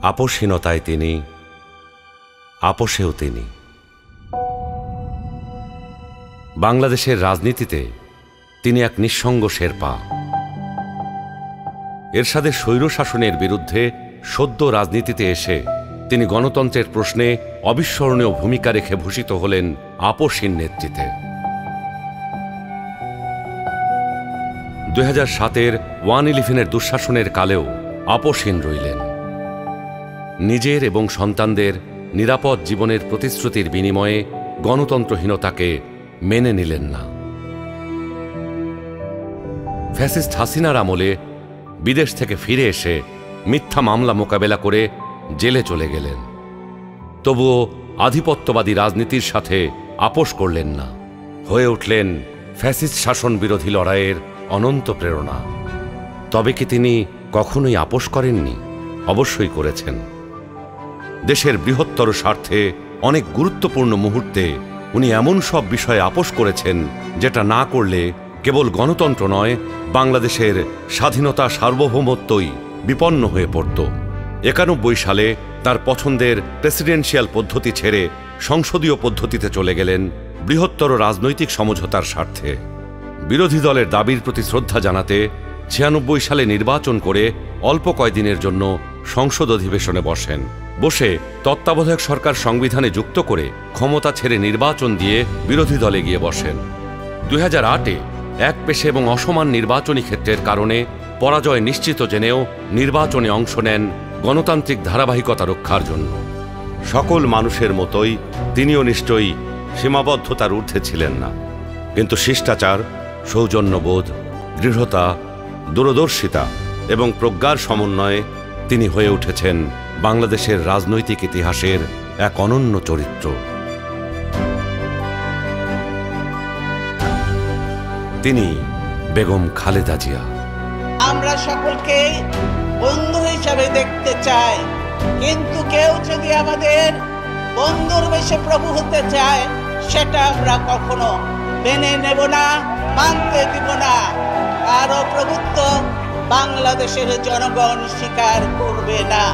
আপোষহীনতায় তিনি, আপোষেও তিনি। বাংলাদেশের রাজনীতিতে তিনি এক নিঃসঙ্গ শেরপা। এরশাদের স্বৈরশাসনের বিরুদ্ধে সদ্য রাজনীতিতে এসে তিনি গণতন্ত্রের প্রশ্নে অবিস্মরণীয় ভূমিকা রেখে ভূষিত হলেন আপোষহীন নেতৃত্বে। 2007-এর 1/11-এর দুঃশাসনের কালেও আপোষহীন রইলেন। নিজের এবং সন্তানদের নিরাপদ জীবনের প্রতিশ্রুতির বিনিময়ে গণতন্ত্রহীনতাকে মেনে নিলেন না। ফ্যাসিস্ট হাসিনার আমলে বিদেশ থেকে ফিরে এসে মিথ্যা মামলা মোকাবেলা করে জেলে চলে গেলেন। তবুও আধিপত্যবাদী রাজনীতির সাথে আপোষ করলেন না, হয়ে উঠলেন ফ্যাসিস্ট শাসন বিরোধী লড়াইয়ের অনন্ত প্রেরণা। তবে কি তিনি কখনোই আপোষ করেননি? অবশ্যই করেছেন। দেশের বৃহত্তর স্বার্থে অনেক গুরুত্বপূর্ণ মুহূর্তে উনি এমন সব বিষয়ে আপোষ করেছেন যেটা না করলে কেবল গণতন্ত্র নয়, বাংলাদেশের স্বাধীনতা সার্বভৌমত্বই বিপন্ন হয়ে পড়ত। 91 সালে তার পছন্দের প্রেসিডেন্সিয়াল পদ্ধতি ছেড়ে সংসদীয় পদ্ধতিতে চলে গেলেন বৃহত্তর রাজনৈতিক সমঝোতার স্বার্থে। বিরোধী দলের দাবির প্রতি শ্রদ্ধা জানাতে 96 সালে নির্বাচন করে অল্প কয়েকদিনের জন্য সংসদ অধিবেশনে বসেন। বসে তত্ত্বাবধায়ক সরকার সংবিধানে যুক্ত করে ক্ষমতা ছেড়ে নির্বাচন দিয়ে বিরোধী দলে গিয়ে বসেন। 2008-এ একপেশে এবং অসমান নির্বাচনী ক্ষেত্রের কারণে পরাজয় নিশ্চিত জেনেও নির্বাচনে অংশ নেন গণতান্ত্রিক ধারাবাহিকতা রক্ষার জন্য। সকল মানুষের মতোই তিনিও নিশ্চয়ই সীমাবদ্ধতার ঊর্ধ্বে ছিলেন না, কিন্তু শিষ্টাচার, সৌজন্যবোধ, দৃঢ়তা, দূরদর্শিতা এবং প্রজ্ঞার সমন্বয়ে তিনি হয়ে উঠেছেন বাংলাদেশের রাজনৈতিক ইতিহাসের এক অনন্য চরিত্র। তিনি বেগম খালেদা জিয়া। আমরা সকলকে বন্ধু হিসাবে দেখতে চাই, কিন্তু কেউ যদি আমাদের বন্ধুর বেশে প্রভু হতে চায় সেটা আমরা কখনো মেনে নেব না, মানতে দিব না। কারো প্রভুত্ব বাংলাদেশের জনগণ স্বীকার করবে না।